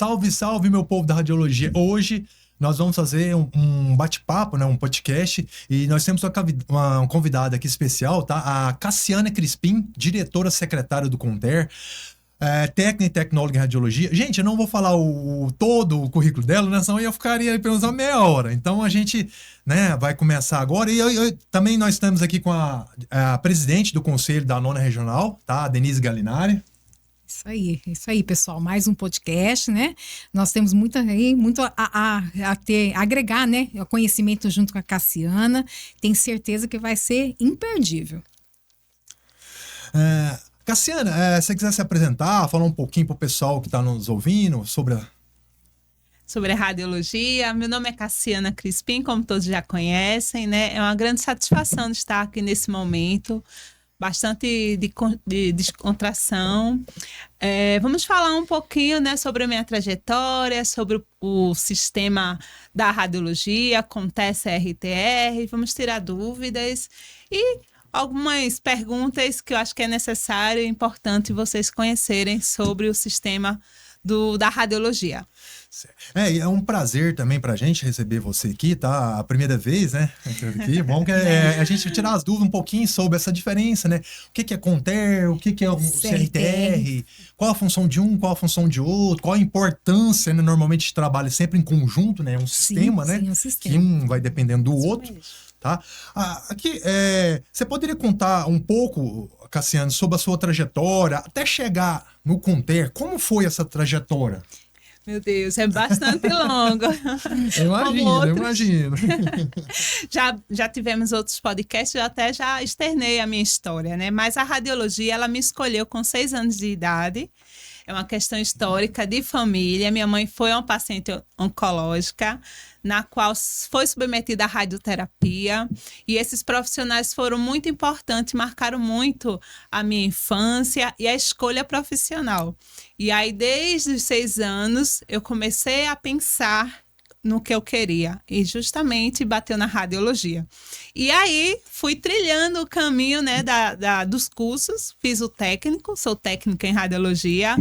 Salve, salve, meu povo da radiologia. Hoje nós vamos fazer um bate-papo, né, um podcast, e nós temos uma convidada aqui especial, tá? A Cassiana Crispim, diretora secretária do Conter, técnica e tecnóloga em radiologia. Gente, eu não vou falar todo o currículo dela, né? Senão eu ficaria pelo menos uma meia hora. Então a gente, né, vai começar agora. E também nós estamos aqui com a presidente do Conselho da Nona Regional, tá? A Denise Galinari. Isso aí, pessoal. Mais um podcast, né? Nós temos muito a agregar, né? O conhecimento junto com a Cassiana. Tenho certeza que vai ser imperdível. Cassiana, se você quiser se apresentar, falar um pouquinho para o pessoal que está nos ouvindo sobre a radiologia. Meu nome é Cassiana Crispim, como todos já conhecem, né? É uma grande satisfação de estar aqui nesse momento. Bastante de descontração. Vamos falar um pouquinho, né, sobre a minha trajetória, sobre o sistema da radiologia, acontece RTR, vamos tirar dúvidas e algumas perguntas que eu acho que é necessário e importante vocês conhecerem sobre o sistema da radiologia. É um prazer também pra gente receber você aqui, tá? A primeira vez, né? Aqui. Bom que a gente tirar as dúvidas um pouquinho sobre essa diferença, né? O que é Conter, o que é o CRTR, qual a função de um, qual a função de outro, qual a importância, né? Normalmente a gente trabalha sempre em conjunto, né? É um sistema, né? Sim, um sistema. Que um vai dependendo do outro, mesmo. tá? Aqui, você poderia contar um pouco, Cassiano, sobre a sua trajetória até chegar no Conter? Como foi essa trajetória? Meu Deus, é bastante longo. Eu imagino. Já tivemos outros podcasts, eu até já externei a minha história, né? Mas a radiologia, ela me escolheu com 6 anos de idade. É uma questão histórica de família. Minha mãe foi uma paciente oncológica, na qual foi submetida à radioterapia. E esses profissionais foram muito importantes, marcaram muito a minha infância e a escolha profissional. E aí, desde os 6 anos, eu comecei a pensar no que eu queria. E justamente bateu na radiologia. E aí, fui trilhando o caminho, né, dos cursos. Fiz o técnico, sou técnica em radiologia.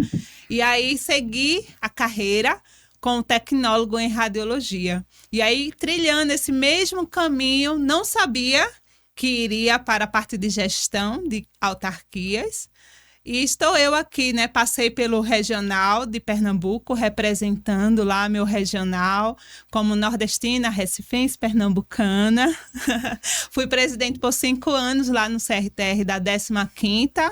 E aí, segui a carreira como tecnólogo em radiologia. E aí, trilhando esse mesmo caminho, não sabia que iria para a parte de gestão de autarquias. E estou eu aqui, né? Passei pelo regional de Pernambuco, representando lá meu regional como nordestina, recifense, pernambucana. Fui presidente por 5 anos lá no CRTR da 15ª.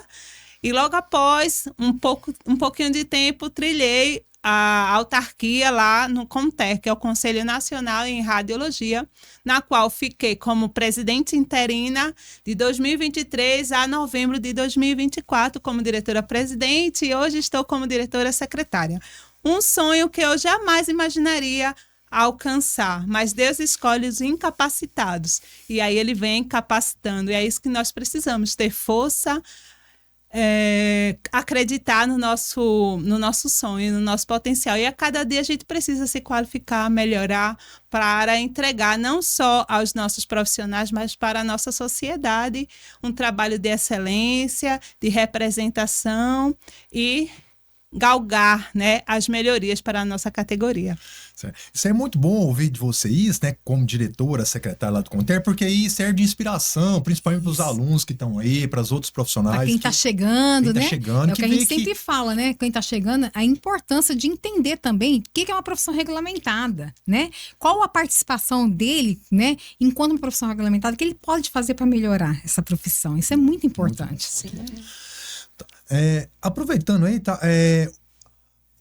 E logo após, um pouquinho de tempo, trilhei a autarquia lá no CONTER, que é o Conselho Nacional em Radiologia, na qual fiquei como presidente interina de 2023 a novembro de 2024 como diretora-presidente e hoje estou como diretora secretária. Um sonho que eu jamais imaginaria alcançar, mas Deus escolhe os incapacitados e aí ele vem capacitando e é isso que nós precisamos, ter força, acreditar no nosso sonho, no nosso potencial. E a cada dia a gente precisa se qualificar, melhorar para entregar não só aos nossos profissionais, mas para a nossa sociedade um trabalho de excelência, de representação e galgar, né, as melhorias para a nossa categoria. Isso é muito bom ouvir de vocês, né, como diretora, secretária lá do Conter, porque aí serve de inspiração, principalmente para os alunos que estão aí, para os outros profissionais. Para quem está chegando, né? Chegando, é o que a gente sempre fala, né? Quem está chegando, a importância de entender também o que é uma profissão regulamentada, né? Qual a participação dele, né, enquanto uma profissão regulamentada, que ele pode fazer para melhorar essa profissão. Isso é muito importante. Sim. Aproveitando aí, tá?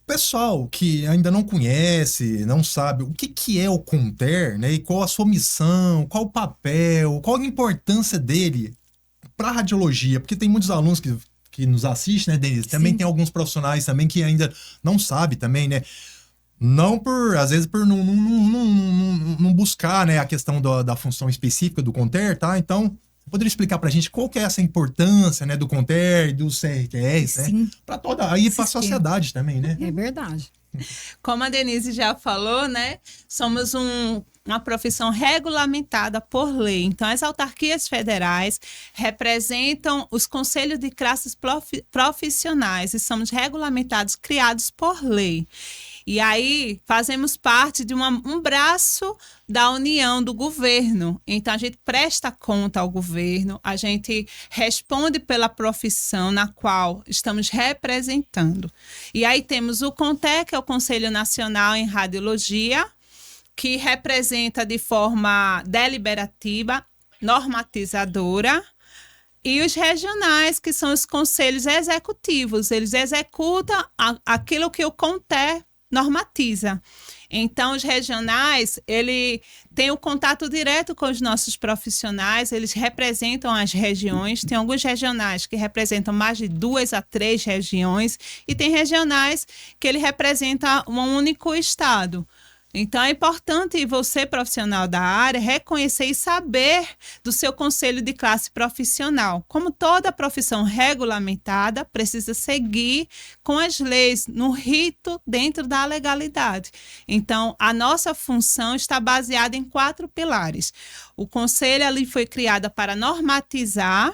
Pessoal que ainda não conhece, não sabe o que é o Conter, né? E qual a sua missão, qual o papel, qual a importância dele para a radiologia, porque tem muitos alunos que nos assistem, né, Denise? Também Sim. tem alguns profissionais também que ainda não sabem também, né? Não às vezes por não buscar, né, a questão da função específica do Conter, tá? Então, poderia explicar pra gente qual que é essa importância, né, do Conter e dos CRTRs, né? Para toda aí para a sociedade também, né? É verdade. Como a Denise já falou, né? Somos uma profissão regulamentada por lei. Então, as autarquias federais representam os conselhos de classes profissionais e somos regulamentados, criados por lei. E aí fazemos parte de um braço da união do governo. Então a gente presta conta ao governo, a gente responde pela profissão na qual estamos representando. E aí temos o CONTER, que é o Conselho Nacional em Radiologia, que representa de forma deliberativa, normatizadora, e os regionais, que são os conselhos executivos. Eles executam aquilo que o CONTER normatiza. Então, os regionais, ele tem o contato direto com os nossos profissionais, eles representam as regiões. Tem alguns regionais que representam mais de 2 a 3 regiões, e tem regionais que ele representa um único estado. Então, é importante você, profissional da área, reconhecer e saber do seu conselho de classe profissional. Como toda profissão regulamentada, precisa seguir com as leis, no rito, dentro da legalidade. Então, a nossa função está baseada em 4 pilares. O conselho ali foi criado para normatizar,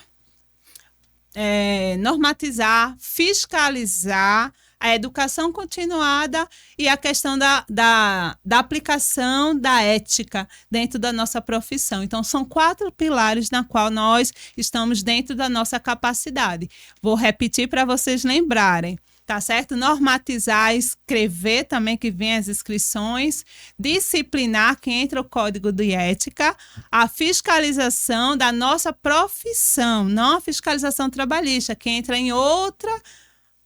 fiscalizar, a educação continuada e a questão da aplicação da ética dentro da nossa profissão. Então, são 4 pilares na qual nós estamos dentro da nossa capacidade. Vou repetir para vocês lembrarem, tá certo? Normatizar, escrever também, que vem as inscrições, disciplinar, que entra o código de ética, a fiscalização da nossa profissão, não a fiscalização trabalhista, que entra em outra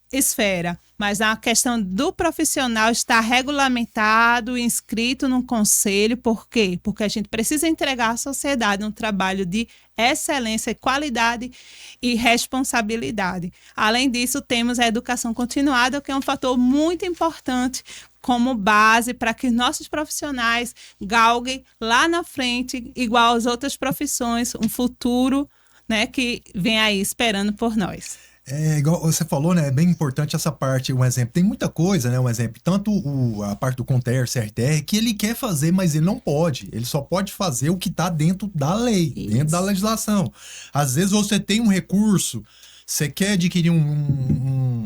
esfera, mas a questão do profissional está regulamentado, inscrito num conselho. Por quê? Porque a gente precisa entregar à sociedade um trabalho de excelência, qualidade e responsabilidade. Além disso, temos a educação continuada, que é um fator muito importante como base para que nossos profissionais galguem lá na frente, igual às outras profissões, um futuro, né, que vem aí esperando por nós. É igual você falou, né? É bem importante essa parte, um exemplo. Tem muita coisa, né? Um exemplo. Tanto a parte do CONTER, CRTR, que ele quer fazer, mas ele não pode. Ele só pode fazer o que está dentro da lei, dentro da legislação. Às vezes você tem um recurso, você quer adquirir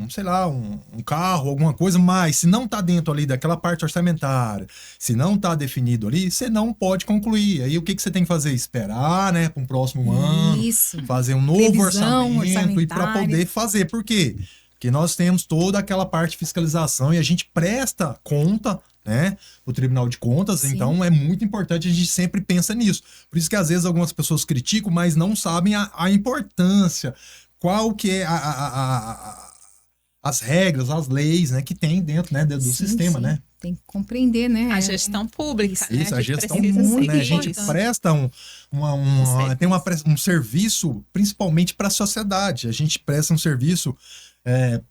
sei lá, um carro, alguma coisa, mas se não está dentro ali daquela parte orçamentária, se não está definido ali, você não pode concluir. Aí o que você tem que fazer? Esperar, né, para um próximo ano, fazer um novo orçamento e para poder fazer. Por quê? Porque nós temos toda aquela parte de fiscalização e a gente presta conta, né, o Tribunal de Contas. Sim. Então é muito importante, a gente sempre pensa nisso. Por isso que às vezes algumas pessoas criticam, mas não sabem a importância, qual que é as regras, as leis, né, que tem dentro, né, do sistema, né? Tem que compreender, né? A gestão pública. Isso, né? A gestão pública, né? A gente presta um serviço, principalmente para a sociedade. A gente presta um serviço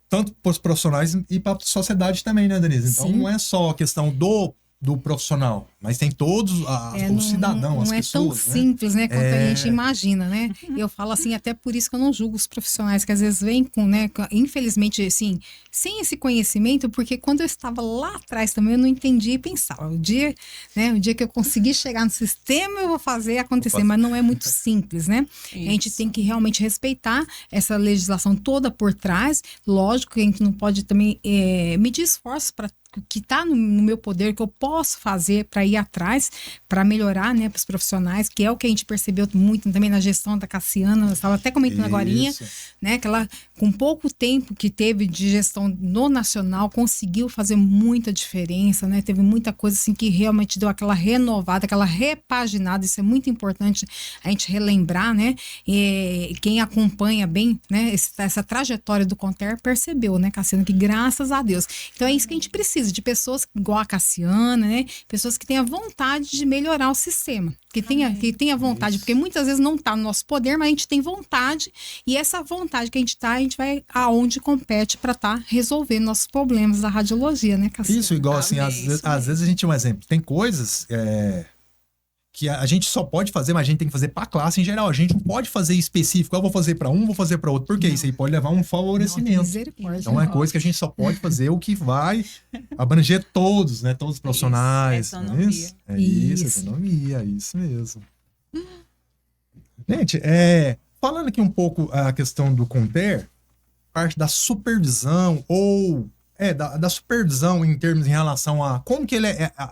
tanto para os profissionais e para a sociedade também, né, Denise? Então, não é só a questão do profissional, mas tem todos o cidadão, as pessoas. Não é tão simples, né, quanto a gente imagina, né? Eu falo assim, até por isso que eu não julgo os profissionais, que às vezes vêm com, né, infelizmente, assim, sem esse conhecimento, porque quando eu estava lá atrás também, eu não entendia e pensava, o dia que eu conseguir chegar no sistema, eu vou fazer acontecer, mas não é muito simples, né? Isso. A gente tem que realmente respeitar essa legislação toda por trás. Lógico que a gente não pode também medir esforços para que está no meu poder, que eu posso fazer para ir atrás, para melhorar, né, para os profissionais, que é o que a gente percebeu muito também na gestão da Cassiana. Eu estava até comentando agorinha, né, que ela, com pouco tempo que teve de gestão no nacional, conseguiu fazer muita diferença, né, teve muita coisa assim que realmente deu aquela renovada, aquela repaginada. Isso é muito importante a gente relembrar, né, e quem acompanha bem, né, essa trajetória do CONTER percebeu, né, Cassiana, que graças a Deus. Então é isso que a gente precisa, de pessoas igual a Cassiana, né? Pessoas que tenham vontade de melhorar o sistema, que tenha vontade, porque muitas vezes não está no nosso poder, mas a gente tem vontade, e essa vontade que a gente vai aonde compete para estar resolvendo nossos problemas da radiologia, né, Cassiana? Isso, igual assim, às vezes a gente tem um exemplo, tem coisas que a gente só pode fazer, mas a gente tem que fazer para a classe em geral. A gente não pode fazer específico, eu vou fazer para um, vou fazer para outro. Por quê? Isso aí pode levar um favorecimento. Então é coisa que a gente só pode fazer o que vai abranger todos, né? Todos os profissionais. Isso, autonomia, isso mesmo. Gente, falando aqui um pouco a questão do CONTER, parte da supervisão ou Da supervisão em termos em relação a como que ele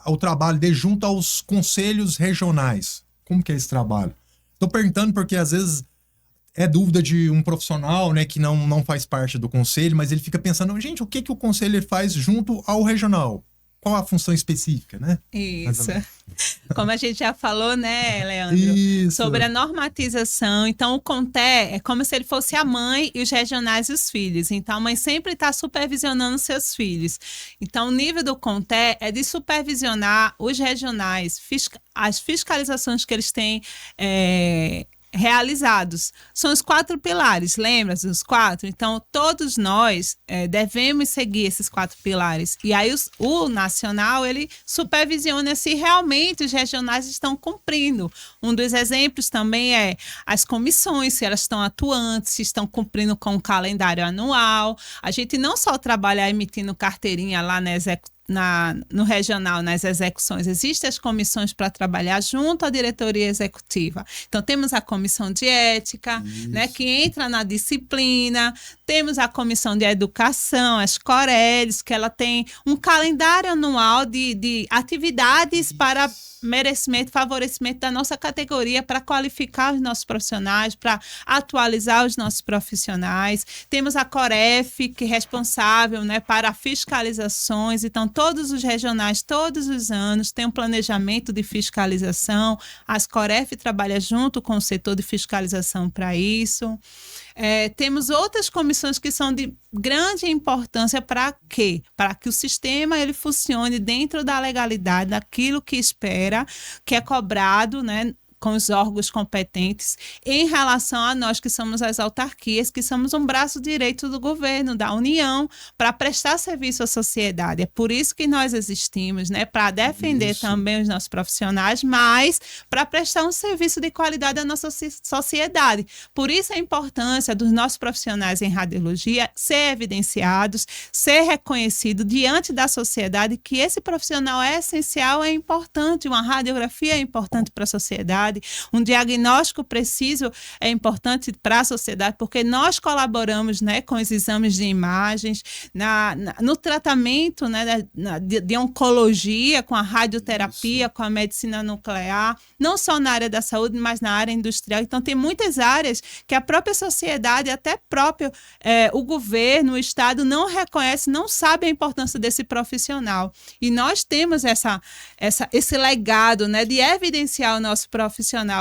o trabalho dele junto aos conselhos regionais. Como que é esse trabalho? Tô perguntando porque às vezes é dúvida de um profissional, né, que não faz parte do conselho, mas ele fica pensando, gente, o que o conselho faz junto ao regional? Qual a função específica, né? Isso. Como a gente já falou, né, Leandro? Isso. Sobre a normatização. Então, o CONTE é como se ele fosse a mãe e os regionais e os filhos. Então, a mãe sempre está supervisionando seus filhos. Então, o nível do CONTE é de supervisionar os regionais, as fiscalizações que eles têm realizados. São os 4 pilares, lembra dos 4? Então, todos nós devemos seguir esses 4 pilares. E aí, o nacional, ele supervisiona se realmente os regionais estão cumprindo. Um dos exemplos também é as comissões, se elas estão atuantes, se estão cumprindo com o calendário anual. A gente não só trabalha emitindo carteirinha lá no regional, nas execuções, existem as comissões para trabalhar junto à diretoria executiva. Então, temos a comissão de ética, né, que entra na disciplina, temos a comissão de educação, as Coreles, que ela tem um calendário anual de atividades para merecimento, favorecimento da nossa categoria, para qualificar os nossos profissionais, para atualizar os nossos profissionais. Temos a Coref, que é responsável, né, para fiscalizações. Então, todos os regionais, todos os anos, tem um planejamento de fiscalização. As Coref trabalha junto com o setor de fiscalização para isso. Temos outras comissões que são de grande importância para quê? Para que o sistema ele funcione dentro da legalidade, daquilo que espera, que é cobrado, né, com os órgãos competentes, em relação a nós que somos as autarquias, que somos um braço direito do governo, da União, para prestar serviço à sociedade. É por isso que nós existimos, né? Para defender também os nossos profissionais, mas para prestar um serviço de qualidade à nossa sociedade. Por isso a importância dos nossos profissionais em radiologia ser evidenciados, ser reconhecido diante da sociedade que esse profissional é essencial, é importante, uma radiografia é importante para a sociedade. Um diagnóstico preciso é importante para a sociedade, porque nós colaboramos, né, com os exames de imagens, no tratamento, né, de oncologia, com a radioterapia, com a medicina nuclear, não só na área da saúde, mas na área industrial. Então, tem muitas áreas que a própria sociedade, até próprio o governo, o Estado, não reconhece, não sabe a importância desse profissional. E nós temos esse legado, né, de evidenciar o nosso profissional.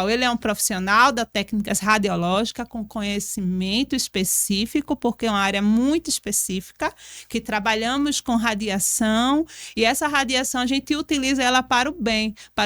Ele é um profissional da técnicas radiológicas com conhecimento específico, porque é uma área muito específica, que trabalhamos com radiação, e essa radiação a gente utiliza ela para o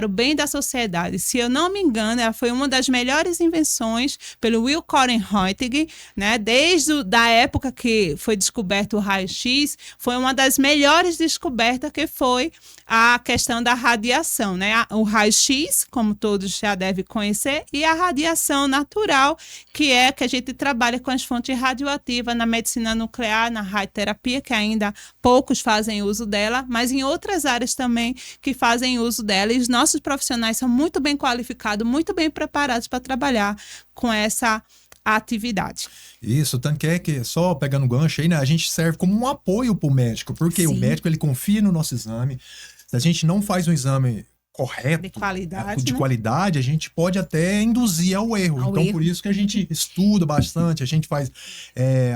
bem da sociedade. Se eu não me engano, ela foi uma das melhores invenções pelo Will Coren Reuting, né? Desde da época que foi descoberto o raio-x, foi uma das melhores descobertas, que foi a questão da radiação, né? O raio-x, como todos já devem conhecer, e a radiação natural, que é que a gente trabalha com as fontes radioativas na medicina nuclear, na radioterapia, que ainda poucos fazem uso dela, mas em outras áreas também que fazem uso dela, e os nossos profissionais são muito bem qualificados, muito bem preparados para trabalhar com essa atividade. Isso, tanto que só pegando gancho aí, né, a gente serve como um apoio para o médico, porque o médico ele confia no nosso exame. Se a gente não faz um exame correto, de qualidade, a gente pode até induzir ao erro. Por isso que a gente estuda bastante, a gente faz,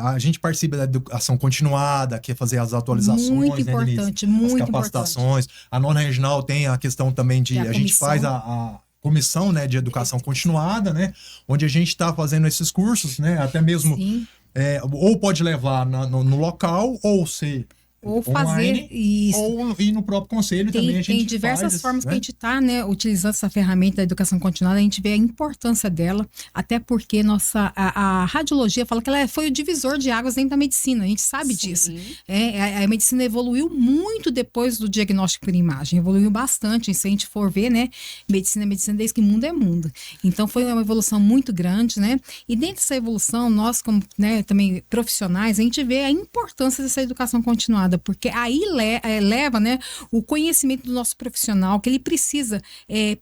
a gente participa da educação continuada, que é fazer as atualizações, muito importante, muito as capacitações. Importante. A nona regional tem a questão também de a gente faz a comissão, né, de educação continuada, né, onde a gente está fazendo esses cursos, né, até mesmo ou pode levar no local, ou ser ou fazer isso. Ou ir no próprio conselho também a gente tem diversas formas, né, que a gente está, né, utilizando essa ferramenta da educação continuada. A gente vê a importância dela, até porque a radiologia fala que ela foi o divisor de águas dentro da medicina. A gente sabe disso. A medicina evoluiu muito depois do diagnóstico por imagem. Evoluiu bastante. Se a gente for ver, né, medicina desde que mundo é mundo. Então foi uma evolução muito grande, né? E dentro dessa evolução, nós como, né, também profissionais, a gente vê a importância dessa educação continuada, porque aí leva, né, o conhecimento do nosso profissional, que ele precisa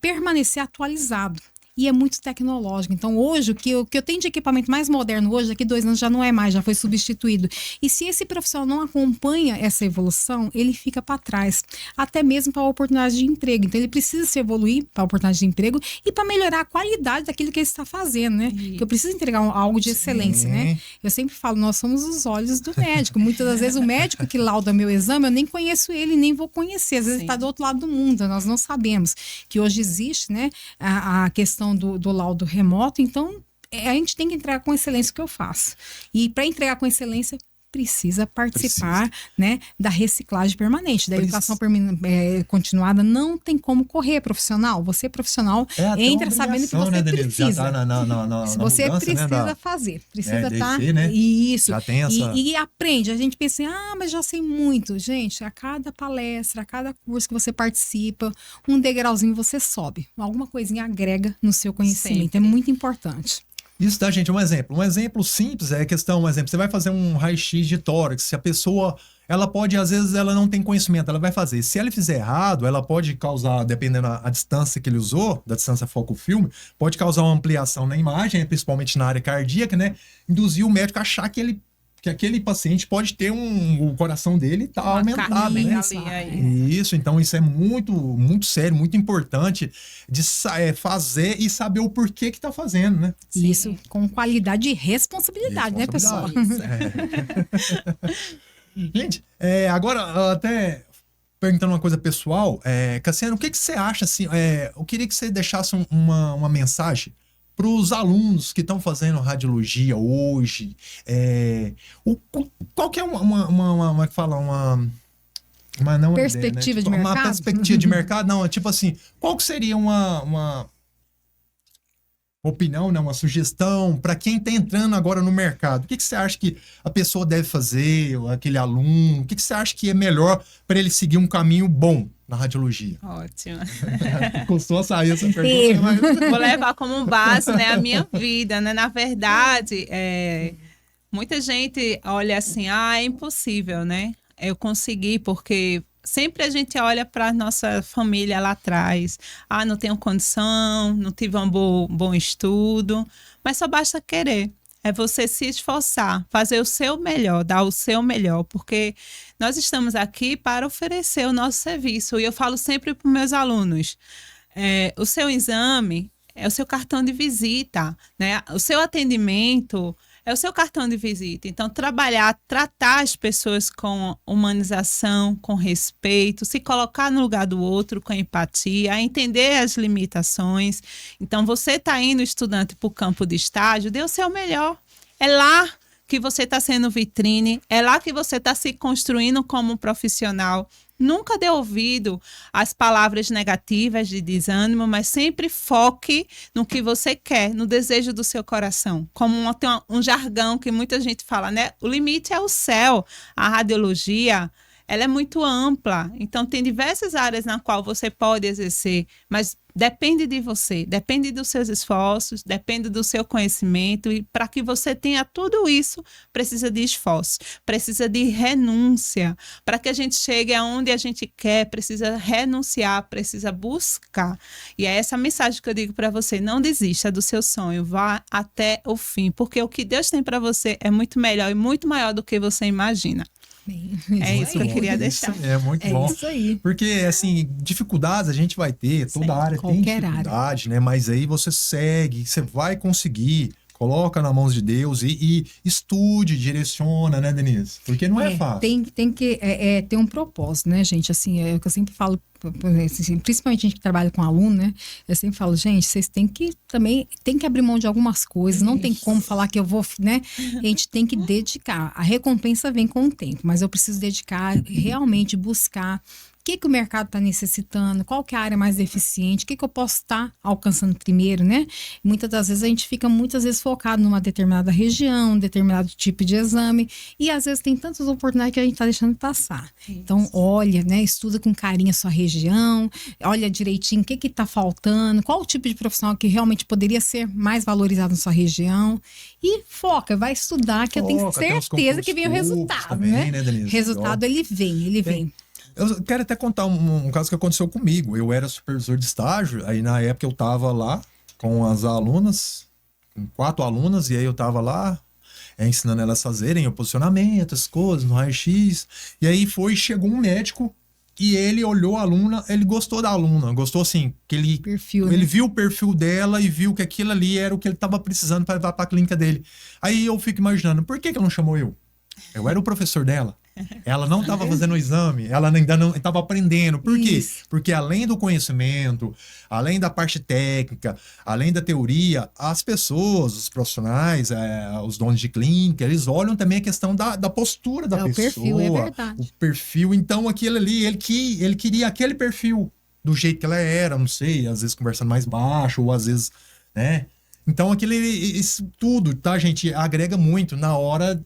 permanecer atualizado. e é muito tecnológico. Então, hoje, o que eu tenho de equipamento mais moderno hoje, daqui 2 anos já não é mais, já foi substituído. E se esse profissional não acompanha essa evolução, ele fica para trás, até mesmo para a oportunidade de emprego. Então, ele precisa se evoluir para a oportunidade de emprego e para melhorar a qualidade daquilo que ele está fazendo, né? Que eu preciso entregar algo de excelência, né? Eu sempre falo, nós somos os olhos do médico. Muitas das vezes o médico que lauda meu exame, eu nem conheço ele, nem vou conhecer. Às vezes ele está do outro lado do mundo, nós não sabemos. Que hoje existe, né, a questão do laudo remoto. Então, a gente tem que entregar com excelência o que eu faço. E para entregar com excelência, precisa participar, né, da reciclagem permanente, da educação continuada. Não tem como correr, profissional. Você, profissional, entra sabendo que você, né, precisa. Já tá você mudança, precisa, né, fazer. Precisa estar... né? Isso. Já tem essa... E aprende. A gente pensa assim, mas já sei muito. Gente, a cada palestra, a cada curso que você participa, um degrauzinho você sobe. Alguma coisinha agrega no seu conhecimento. Sempre. É muito importante. Isso, tá, gente? Um exemplo simples é a questão, você vai fazer um raio-x de tórax, se a pessoa, ela pode, às vezes, ela não tem conhecimento, ela vai fazer. Se ela fizer errado, ela pode causar, dependendo da distância que ele usou, da distância foco-filme, pode causar uma ampliação na imagem, principalmente na área cardíaca, né? Induzir o médico a achar que aquele paciente pode ter o coração dele tá aumentado, né? Isso, então isso é muito, muito sério, muito importante de fazer e saber o porquê que tá fazendo, né? Sim. Isso com qualidade e responsabilidade, né, pessoal? Gente, agora até perguntando uma coisa pessoal, Cassiano, o que você acha, assim, eu queria que você deixasse uma mensagem para os alunos que estão fazendo radiologia hoje, qual que é uma perspectiva de mercado? Uma perspectiva de mercado, não, tipo assim, qual que seria uma opinião, né, uma sugestão para quem está entrando agora no mercado? O que você acha que a pessoa deve fazer, aquele aluno? O que você acha que é melhor para ele seguir um caminho bom na radiologia? Ótimo. Custou a sair essa pergunta, mas... Vou levar como base, né, a minha vida, né? Na verdade, muita gente olha assim, é impossível, né? Eu consegui, porque sempre a gente olha para a nossa família lá atrás. Não tenho condição, não tive um bom estudo, mas só basta querer. É você se esforçar, fazer o seu melhor, dar o seu melhor, porque nós estamos aqui para oferecer o nosso serviço. E eu falo sempre para os meus alunos, o seu exame é o seu cartão de visita, né? O seu atendimento é o seu cartão de visita. Então, tratar as pessoas com humanização, com respeito, se colocar no lugar do outro com empatia, entender as limitações. Então, você está indo, estudante, para o campo de estágio, dê o seu melhor. É lá que você está sendo vitrine, é lá que você está se construindo como um profissional. Nunca dê ouvido às palavras negativas de desânimo, mas sempre foque no que você quer, no desejo do seu coração. Como tem um jargão que muita gente fala, né? O limite é o céu. A radiologia, ela é muito ampla. Então, tem diversas áreas na qual você pode exercer, mas depende de você, depende dos seus esforços, depende do seu conhecimento, e para que você tenha tudo isso, precisa de esforço, precisa de renúncia. Para que a gente chegue aonde a gente quer, precisa renunciar, precisa buscar. E é essa mensagem que eu digo para você: não desista do seu sonho, vá até o fim, porque o que Deus tem para você é muito melhor e muito maior do que você imagina. É isso que eu queria deixar. É muito bom. É isso aí. Porque, assim, dificuldades a gente vai ter, toda área tem dificuldade, né? Mas aí você segue, você vai conseguir, coloca nas mãos de Deus e estude, direciona, né, Denise? Porque não é fácil. Tem que ter um propósito, né, gente? Assim, é o que eu sempre falo, assim, principalmente a gente que trabalha com aluno, né? Eu sempre falo, gente, vocês têm que abrir mão de algumas coisas, não tem como falar que eu vou, né? A gente tem que dedicar. A recompensa vem com o tempo, mas eu preciso dedicar, realmente buscar o que o mercado está necessitando, qual que é a área mais eficiente, o que eu posso estar alcançando primeiro, né? Muitas das vezes a gente fica focado numa determinada região, um determinado tipo de exame, e às vezes tem tantas oportunidades que a gente está deixando passar. Isso. Então, olha, né? Estuda com carinho a sua região, olha direitinho o que está faltando, qual o tipo de profissional que realmente poderia ser mais valorizado na sua região, e vai estudar, que eu tenho certeza que vem o resultado, também, né? Denise? Resultado, ele vem. Eu quero até contar um caso que aconteceu comigo. Eu era supervisor de estágio, aí na época eu tava lá com as alunas, com 4 alunas, e aí eu tava lá ensinando elas a fazerem o posicionamento, as coisas, no raio-x. E aí chegou um médico e ele olhou a aluna, ele gostou da aluna, gostou assim, que Perfil, ele né? viu o perfil dela e viu que aquilo ali era o que ele tava precisando para levar para a clínica dele. Aí eu fico imaginando, por que ela não chamou eu? Eu era o professor dela. Ela não estava fazendo o exame, ela ainda não estava aprendendo. Por quê? Isso. Porque além do conhecimento, além da parte técnica, além da teoria, as pessoas, os profissionais, os donos de clínica, eles olham também a questão da postura da O pessoa. perfil, é verdade. O perfil. Então, aquilo ali, ele queria aquele perfil do jeito que ela era, não sei, às vezes conversando mais baixo, ou às vezes, né? Então, isso tudo, tá, gente? Agrega muito na hora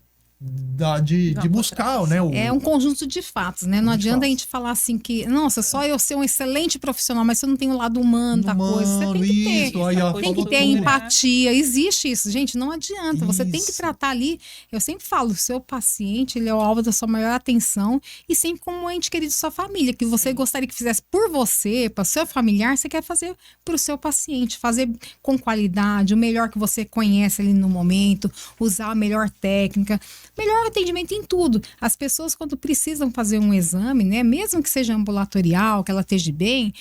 de buscar, né? É um conjunto de fatos, né? Não de adianta a fatos. gente falar assim que, nossa, só eu ser um excelente profissional, mas você não tem o lado humano da coisa. Você tem que ter. Isso, aí, ó, Tem que falou ter tudo. empatia, existe isso, gente, não adianta. Você tem que Isso. tratar ali, eu sempre falo, o seu paciente, ele é o alvo da sua maior atenção e sempre como um ente querido de sua família, que você gostaria que fizesse por você, para o seu familiar, você quer fazer para o seu paciente, fazer com qualidade, o melhor que você conhece ali no momento, usar a melhor técnica, melhor atendimento em tudo. As pessoas, quando precisam fazer um exame, né, mesmo que seja ambulatorial, que ela esteja bem,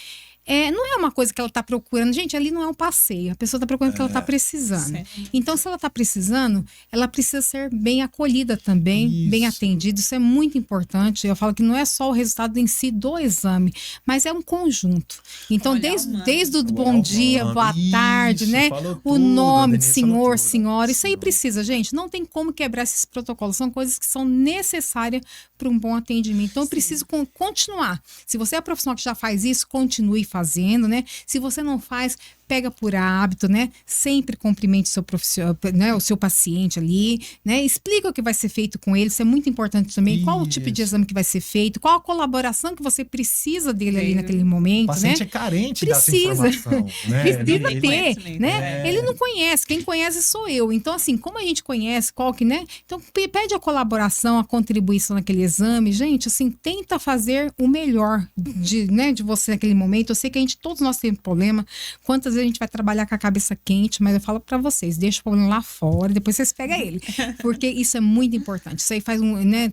não é uma coisa que ela está procurando. Gente, ali não é um passeio. A pessoa está procurando o que ela está precisando. Sim. Então, se ela está precisando, ela precisa ser bem acolhida também, Isso. bem atendida. Isso é muito importante. Eu falo que não é só o resultado em si do exame, mas é um conjunto. Então, Olhar humano. desde o Olhar bom dia, humano. boa tarde, Isso, né? falou O tudo, nome de Denise falou senhor, tudo. senhora. Isso aí precisa, gente. Não tem como quebrar esses protocolos. São coisas que são necessárias para um bom atendimento. Então, eu preciso continuar. Se você é profissional que já faz isso, continue fazendo, né? Se você não faz, pega por hábito, né? Sempre cumprimente o seu profissional, né? O seu paciente ali, né? Explica o que vai ser feito com ele, isso é muito importante também. Qual o tipo de Isso. exame que vai ser feito, qual a colaboração que você precisa dele ali Sim. naquele O momento, paciente né? é carente Precisa. dessa informação, né? Precisa Ele- ter, conhecimento. né? Ele não conhece, quem conhece sou eu. Então, assim, como a gente conhece, qual que, né? Então, pede a colaboração, a contribuição naquele exame. Gente, assim, tenta fazer o melhor de você naquele momento. Eu sei que todos nós temos problema. Quantas vezes a gente vai trabalhar com a cabeça quente, mas eu falo pra vocês, deixa o problema lá fora, depois vocês pegam ele. Porque isso é muito importante. Isso aí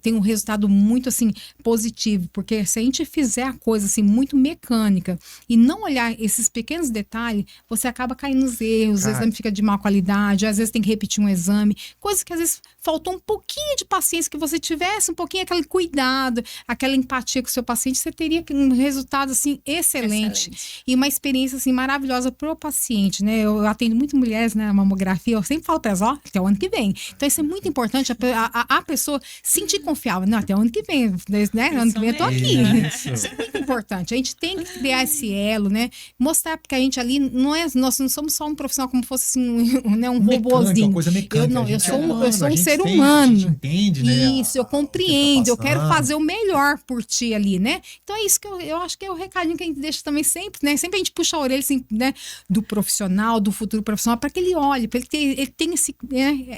tem um resultado muito, assim, positivo. Porque se a gente fizer a coisa, assim, muito mecânica e não olhar esses pequenos detalhes, você acaba caindo nos erros, o Cai. exame fica de má qualidade, às vezes tem que repetir um exame, coisas que às vezes faltou um pouquinho de paciência, que você tivesse um pouquinho aquele cuidado, aquela empatia com o seu paciente, você teria um resultado, assim, excelente. E uma experiência, assim, maravilhosa pro paciente, né? Eu atendo muito mulheres na mamografia, eu sempre falo para elas, ó, até o ano que vem. Então, isso é muito importante, a pessoa sentir confiável. Não, até o ano que vem, né? Ano que vem eu tô aqui. Isso. Isso é muito importante. A gente tem que criar esse elo, né? Mostrar que a gente ali nós não somos só um profissional como fosse assim, né? um Mecânica, robozinho. uma coisa mecânica. Eu A gente sou é humano, eu sou a um gente ser sente, humano. a gente entende, né? Isso, eu o que compreendo, tá eu quero passando. fazer o melhor por ti ali, né? Então é isso que eu acho que é o recadinho que a gente deixa também sempre, né? Sempre a gente puxa a orelha, assim, né? Do profissional, do futuro profissional, para que ele olhe, para ele tenha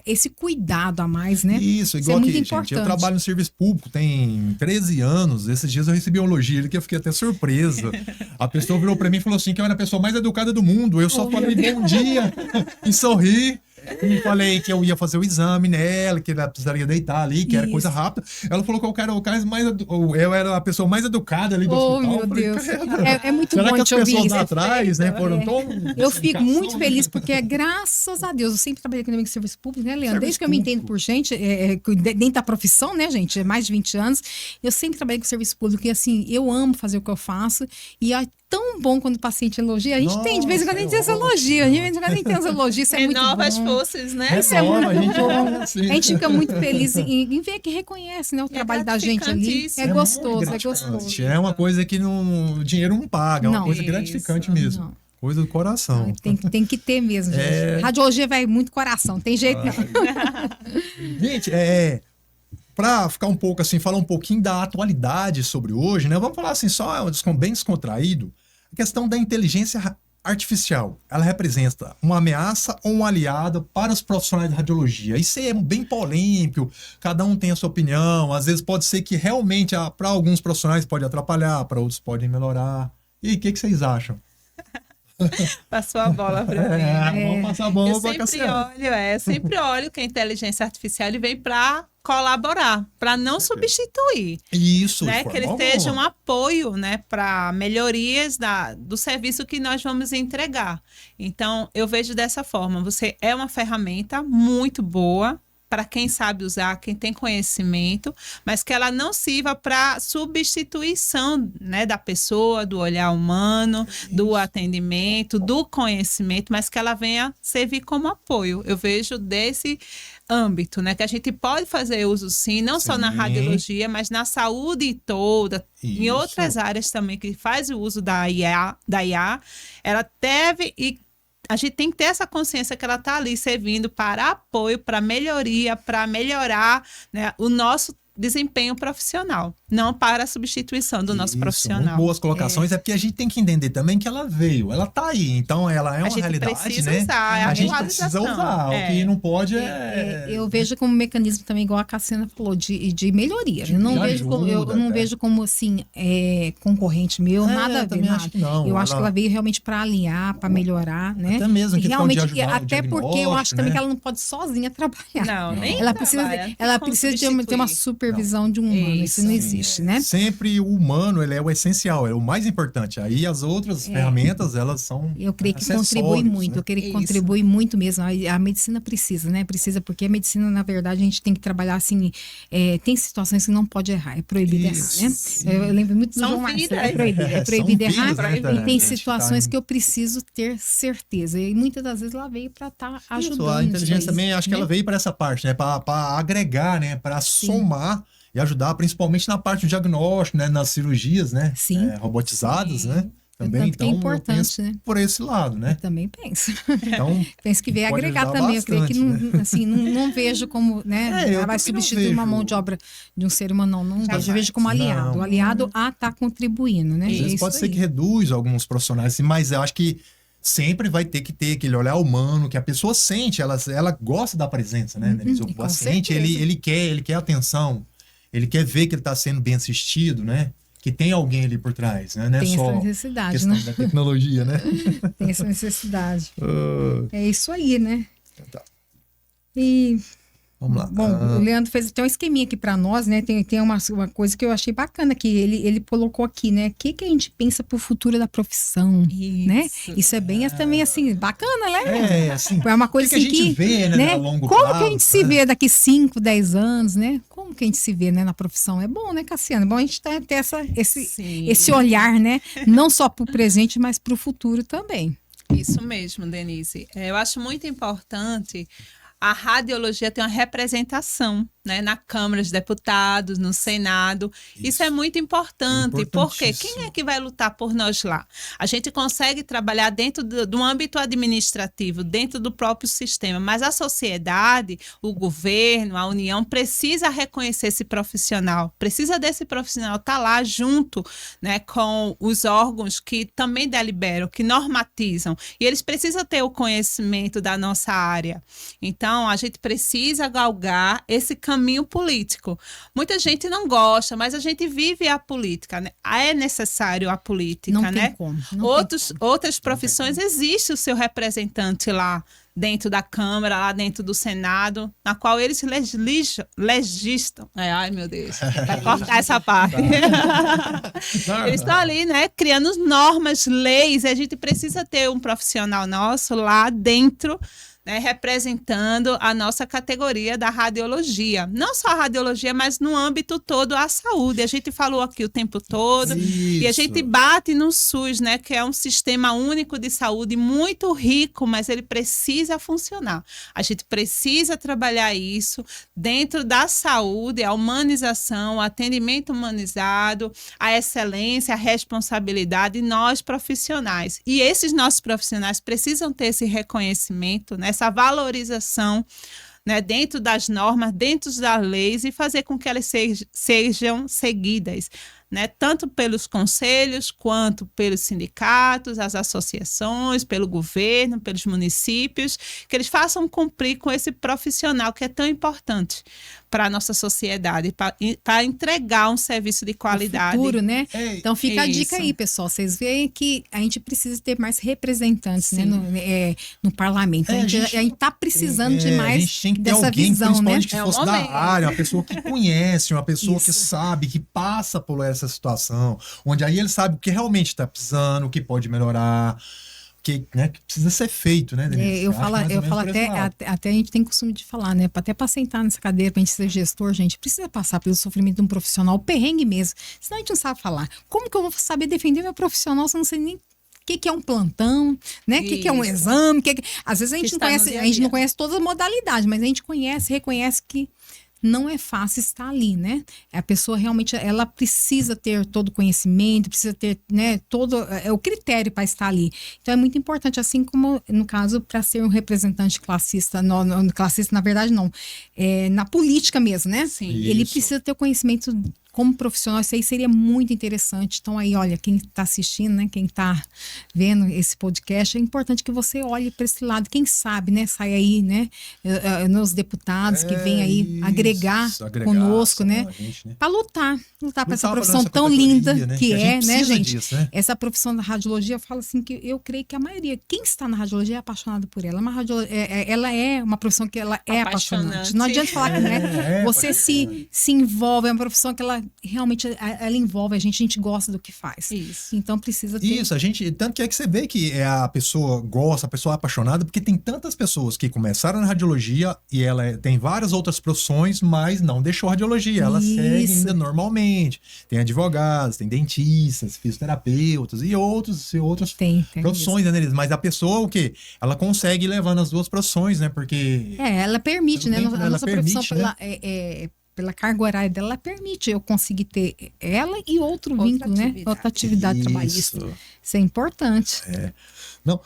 esse cuidado a mais, né? Isso, igual é muito aqui, gente. importante. Eu trabalho no serviço público tem 13 anos. Esses dias eu recebi uma elogio ali que eu fiquei até surpresa. A pessoa virou pra mim e falou assim que eu era a pessoa mais educada do mundo. Eu só falei bom dia e sorri. E falei que eu ia fazer o exame nela, que ela precisaria deitar ali, que era Isso. coisa rápida. Ela falou que eu era o cara mais eu era a pessoa mais educada ali do Oh, hospital. meu Eu falei, Deus. "Credo, É muito será bom que as te ouvir pessoas isso. lá atrás, né, foram tão... Eu fico muito educação, feliz né? porque, graças a Deus, eu sempre trabalhei aqui no serviço público, né, Leandro? Serviço Desde que eu me público. entendo por gente, dentro da profissão, né, gente? Mais de 20 anos, eu sempre trabalhei com serviço público e, assim, eu amo fazer o que eu faço e é tão bom quando o paciente elogia. A gente tem, de vez em quando a gente tem esse elogio, de vez em quando a gente tem os elogios, isso é muito Renova as bom. forças, né? Isso é muito Renova, a gente- bom. sim. A gente fica muito feliz em ver que reconhece, né, o trabalho da gente ali. gratificantíssimo. É muito gostoso, é gratificante. gostoso. É uma coisa que o dinheiro não paga, é uma Não. coisa gratificante Isso. mesmo. Não. Coisa do coração. Tem que ter mesmo, gente. É. Radiologia vai muito coração, tem jeito não. Gente, pra ficar um pouco assim, falar um pouquinho da atualidade sobre hoje, né? Vamos falar assim, só bem descontraído. A questão da inteligência artificial. Ela representa uma ameaça ou um aliado para os profissionais de radiologia. Isso é bem polêmico, cada um tem a sua opinião. Às vezes pode ser que realmente, para alguns profissionais pode atrapalhar, para outros pode melhorar. E o que vocês acham? Passou a bola para mim. Vamos passar a bola Eu pra sempre Cassiana. olho, sempre olho que a inteligência artificial ele vem para colaborar, para não substituir. Isso, Né, de que ele forma seja um alguma. apoio, né, para melhorias do serviço que nós vamos entregar. Então, eu vejo dessa forma: você é uma ferramenta muito boa para quem sabe usar, quem tem conhecimento, mas que ela não sirva para substituição, né, da pessoa, do olhar humano, do atendimento, do conhecimento, mas que ela venha servir como apoio. Eu vejo desse âmbito, né, que a gente pode fazer uso sim, não só na Sim. radiologia, mas na saúde toda, em Isso. outras áreas também que faz o uso da IA, ela deve e a gente tem que ter essa consciência que ela está ali servindo para apoio, para melhoria, para melhorar, né, o nosso desempenho profissional, não para a substituição do nosso Isso, profissional. muito boas colocações, é porque a gente tem que entender também que ela veio, ela tá aí, então ela é uma gente realidade, precisa né? usar, é a a gente precisa atualização. usar, o que não pode Eu vejo como mecanismo também, igual a Cassiana falou, de melhoria. Eu não, De vejo, como, eu ajuda, não tá? vejo como assim, concorrente meu, nada a ver. também Nada. acho que não. Eu acho que ela veio realmente para alinhar, para melhorar, né? Até mesmo em E questão de realmente, ajudar no até porque eu acho diagnóstico, também né? que ela não pode sozinha trabalhar. Não, nem Ela trabalha, precisa, não tem ela como precisa ter uma substituir. supervisão de um humano. Isso não existe, né? Sempre o humano, ele é o essencial, é o mais importante. Aí as outras ferramentas, elas são Eu creio que acessórios, contribui muito, né? eu creio que Isso. contribui muito mesmo. A medicina precisa, né? Precisa, porque a medicina, na verdade, a gente tem que trabalhar assim. Tem situações que não pode errar, é proibido Isso, errar, né? Eu lembro muito do São João Marcelo, vidas. é proibido São errar. vidas, né, E tem gente? situações Tá. que eu preciso ter certeza. E muitas das vezes ela veio para estar ajudando. Isso, a inteligência isso aí, também, acho que né? ela veio para essa parte, né? Para agregar, né? Para somar e ajudar, principalmente na parte do diagnóstico, né? Nas cirurgias, né? Sim. Robotizadas, né? Também, Tanto que é então, eu importante, penso né? por esse lado, né? Também penso. Então, Penso que veio pode agregar ajudar também. Eu creio que bastante, não, assim, não vejo como, né? eu Ela vai também não substituir uma vejo. mão de obra de um ser humano, não vejo. Eu Jamais. vejo como aliado. Não. O aliado a estar contribuindo, né? às vezes Isso pode ser aí. que reduz alguns profissionais, assim, mas eu acho que sempre vai ter que ter aquele olhar humano que a pessoa sente, ela gosta da presença, né, Denise? O com paciente, certeza. ele quer atenção, ele quer ver que ele está sendo bem assistido, né? Que tem alguém ali por trás, né? Não é Tem só essa necessidade, questão né? da tecnologia, né? Tem essa necessidade. Ah, É isso aí, né? tá. E, Vamos lá. bom, o Leandro fez até um esqueminha aqui para nós, né? Tem uma coisa que eu achei bacana que ele colocou aqui, né? O que a gente pensa pro futuro da profissão, né? Isso é bem também, assim, bacana, né? Assim, É uma coisa o que a assim gente vê, né, a longo Como prazo, que a gente se né? vê daqui 5, 10 anos, né? Como que a gente se vê, né, na profissão? É bom, né, Cassiana? É bom a gente ter Sim. esse olhar, né? Não só para o presente, mas para o futuro também. Isso mesmo, Denise. Eu acho muito importante a radiologia ter uma representação, né, na Câmara dos Deputados, no Senado. Isso é muito importante, porque quem é que vai lutar por nós lá? A gente consegue trabalhar dentro do âmbito administrativo, dentro do próprio sistema, mas a sociedade, o governo, a União precisa reconhecer esse profissional, precisa desse profissional estar lá junto, né, com os órgãos que também deliberam, que normatizam, e eles precisam ter o conhecimento da nossa área. Então, a gente precisa galgar esse caminho político. Muita gente não gosta, mas a gente vive a política, né? É necessário a política, Não né? tem como. Não Outras profissões, existe o seu representante lá dentro da Câmara, lá dentro do Senado, na qual eles legislam. Ai, meu Deus, vai cortar essa parte. Eles estão ali, né, criando normas, leis, e a gente precisa ter um profissional nosso lá dentro, né, representando a nossa categoria da radiologia. Não só a radiologia, mas no âmbito todo a saúde. A gente falou aqui o tempo todo. E a gente bate no SUS, né, que é um sistema único de saúde muito rico, mas ele precisa funcionar. A gente precisa trabalhar isso dentro da saúde, a humanização, o atendimento humanizado, a excelência, a responsabilidade, nós profissionais. E esses nossos profissionais precisam ter esse reconhecimento, né, essa valorização, né, dentro das normas, dentro das leis, e fazer com que elas sejam seguidas, né, tanto pelos conselhos, quanto pelos sindicatos, as associações, pelo governo, pelos municípios, que eles façam cumprir com esse profissional que é tão importante para a nossa sociedade, para entregar um serviço de qualidade. No futuro, né? Então fica a dica Isso. aí, pessoal. Vocês veem que a gente precisa ter mais representantes, né, no parlamento. A gente está precisando de mais a gente tem que ter dessa alguém, visão, né? principalmente que fosse da área, uma pessoa que conhece, uma pessoa que sabe, que passa por essa situação, onde aí ele sabe o que realmente está precisando, o que pode melhorar, que precisa ser feito, né, Denise? Eu falo até a gente tem costume de falar, né? Até para sentar nessa cadeira, para a gente ser gestor, gente, precisa passar pelo sofrimento de um profissional, o perrengue mesmo. Senão a gente não sabe falar. Como que eu vou saber defender meu profissional se eu não sei nem o que é um plantão, né? O que é um exame? Às vezes a gente não conhece, a gente não conhece todas as modalidades, mas a gente reconhece que não é fácil estar ali, né? A pessoa realmente, ela precisa ter todo o conhecimento, precisa ter, né, todo o critério para estar ali. Então é muito importante, assim como no caso para ser um representante classista, classista na verdade não, na política mesmo, né? Sim. Ele precisa ter o conhecimento como profissional, isso aí seria muito interessante. Então aí, olha, quem está assistindo, né, quem está vendo esse podcast, é importante que você olhe para esse lado, quem sabe, né, sai aí, né, nos deputados que vêm aí agregar conosco, né, para lutar para essa profissão tão linda, né, que né, gente? Disso, né? Essa profissão da radiologia, eu falo assim que eu creio que a maioria, quem está na radiologia é apaixonado por ela. Ela é uma profissão que ela é apaixonante. Não adianta falar que, né, você se envolve, é uma profissão que ela realmente ela envolve a gente gosta do que faz. Isso. Então precisa ter... Isso, tanto que você vê que a pessoa gosta, a pessoa é apaixonada, porque tem tantas pessoas que começaram na radiologia e ela tem várias outras profissões, mas não deixou a radiologia. Ela segue ainda normalmente. Tem advogados, tem dentistas, fisioterapeutas e outras profissões, né, mas a pessoa, o quê? Ela consegue levar nas duas profissões, né? Porque... ela permite, né? A nossa profissão, né? Pela carga horária dela, ela permite eu conseguir ter ela e outro vínculo, né? Outra atividade trabalhista. Isso é importante. Não,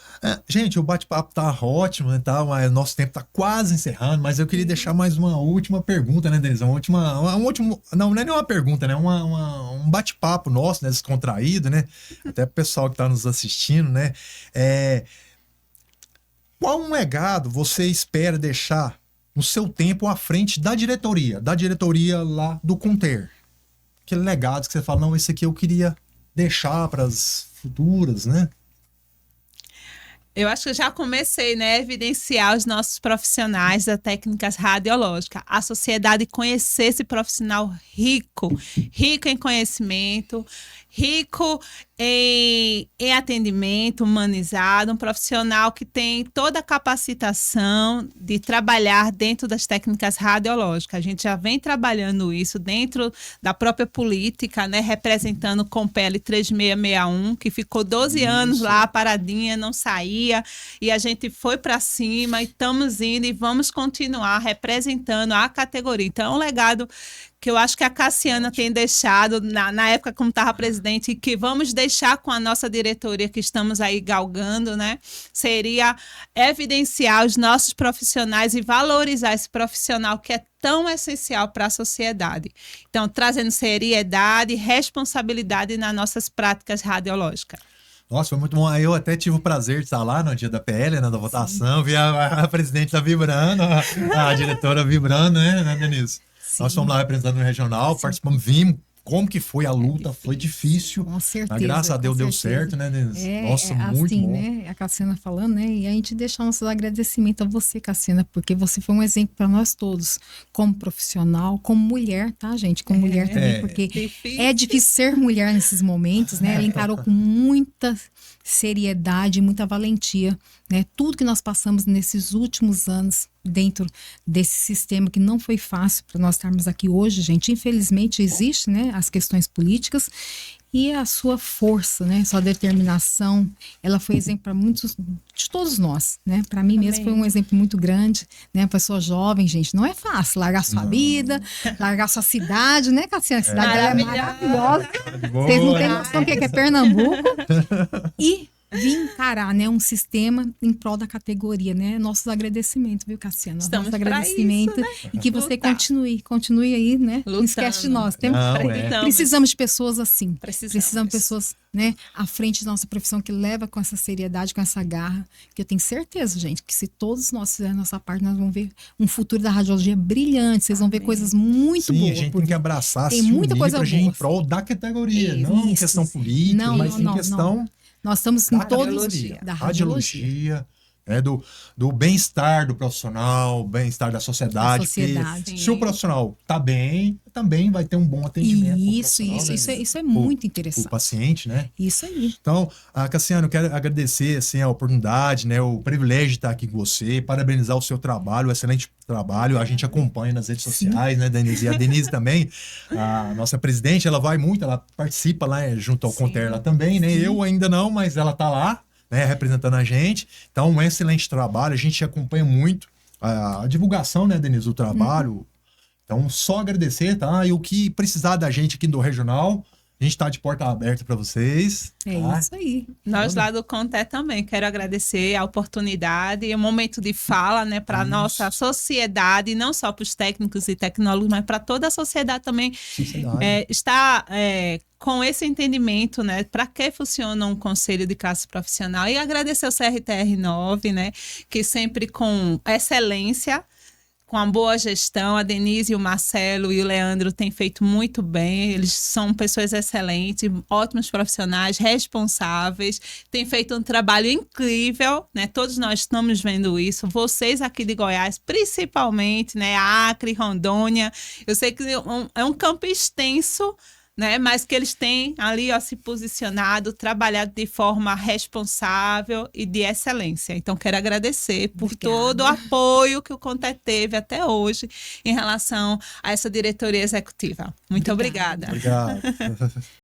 gente, o bate-papo tá ótimo, né? Mas o nosso tempo tá quase encerrando, mas eu queria deixar mais uma última pergunta, né, Denise? Não é nem uma pergunta, né? Um bate-papo nosso, né? Descontraído, né? Até pro pessoal que tá nos assistindo, né? Qual um legado você espera deixar no seu tempo à frente da diretoria lá do Conter? Aquele legado que você fala, não, esse aqui eu queria deixar para as futuras, né? Eu acho que eu já comecei, né, a evidenciar os nossos profissionais da técnicas radiológicas. A sociedade conhecer esse profissional rico em conhecimento, rico em atendimento humanizado, um profissional que tem toda a capacitação de trabalhar dentro das técnicas radiológicas. A gente já vem trabalhando isso dentro da própria política, né, representando o Compel 3661, que ficou 12 anos lá paradinha, não saía, e a gente foi para cima e estamos indo e vamos continuar representando a categoria. Então, é um legado que eu acho que a Cassiana tem deixado na época como estava presidente, e que vamos deixar com a nossa diretoria que estamos aí galgando, né? Seria evidenciar os nossos profissionais e valorizar esse profissional que é tão essencial para a sociedade. Então, trazendo seriedade e responsabilidade nas nossas práticas radiológicas. Nossa, foi muito bom. Eu até tive o prazer de estar lá no dia da PL, né, da votação. Vi a presidente tá vibrando, a diretora vibrando, né, Denise? Sim. Nós fomos lá representando o regional, participamos, vimos como que foi a luta, foi difícil. Com certeza. Mas graças a Deus deu certo, né, Denise? Nossa, muito assim, bom. Né? A Cassiana falando, né? E a gente deixar nossos agradecimentos a você, Cassiana, porque você foi um exemplo para nós todos, como profissional, como mulher, tá, gente? Como mulher também, porque é difícil ser mulher nesses momentos, né? Ela encarou com muita seriedade, muita valentia, né? Tudo que nós passamos nesses últimos anos dentro desse sistema que não foi fácil para nós estarmos aqui hoje, gente. Infelizmente existe, né, as questões políticas, e a sua força, né, sua determinação, ela foi exemplo para muitos, de todos nós, né? Para mim mesmo foi um exemplo muito grande, né? Pessoa jovem, gente, não é fácil largar sua vida, largar sua cidade, né, Cassiana? A cidade dela é maravilhosa. Vocês não têm noção do que é Pernambuco. E vir encarar, né, um sistema em prol da categoria, né? Nossos agradecimentos, viu, Cassiano? Estamos Nosso pra agradecimento isso, né? e que você Lutar. continue aí, né? Não Lutando. esquece de nós. Não, Precisamos de pessoas assim. Precisamos. Precisamos de pessoas, né, à frente da nossa profissão que leva com essa seriedade, com essa garra, que eu tenho certeza, gente, que se todos nós fizermos a nossa parte, nós vamos ver um futuro da radiologia brilhante, vocês vão ver Amém. coisas muito Sim, boas. a gente por tem que vir. abraçar, Tem se muita unir coisa pra gente boa. em prol da categoria, não em Isso. questão política, Não, mas não, em não, questão Nós estamos em da todos radiologia. da radiologia, né, do bem-estar do profissional, bem-estar da sociedade. Da sociedade. Porque se o profissional tá bem, também vai ter um bom atendimento. pro Isso, profissional, né, isso é muito o interessante. paciente, né? Isso aí. Então, Cassiano, eu quero agradecer assim, a oportunidade, né, o privilégio de estar aqui com você, parabenizar o seu trabalho, o excelente trabalho. A gente acompanha nas redes sociais, né, Denise? E a Denise também, a nossa presidente, ela vai muito, ela participa lá junto ao Sim. Conter lá também, né? Eu ainda não, mas ela tá lá, né, representando a gente. Então, um excelente trabalho, a gente acompanha muito a divulgação, né, Denise, do trabalho. Então, só agradecer, tá? E o que precisar da gente aqui do Regional, a gente tá de porta aberta para vocês. É tá? isso aí. Nós lá do Conté também quero agradecer a oportunidade e o momento de fala, né, para a nossa sociedade, não só para os técnicos e tecnólogos, mas para toda a sociedade também Sociedade. está com esse entendimento, né, para que funciona um conselho de classe profissional, e agradecer ao CRTR 9, né, que sempre com excelência, com a boa gestão, a Denise, o Marcelo e o Leandro têm feito muito bem. Eles são pessoas excelentes, ótimos profissionais, responsáveis, têm feito um trabalho incrível, né? Todos nós estamos vendo isso. Vocês aqui de Goiás, principalmente, né? Acre, Rondônia. Eu sei que é um campo extenso, né? Mas que eles têm ali, ó, se posicionado, trabalhado de forma responsável e de excelência. Então, quero agradecer por Obrigada. todo o apoio que o Conté teve até hoje em relação a essa diretoria executiva. Muito obrigada. Obrigado.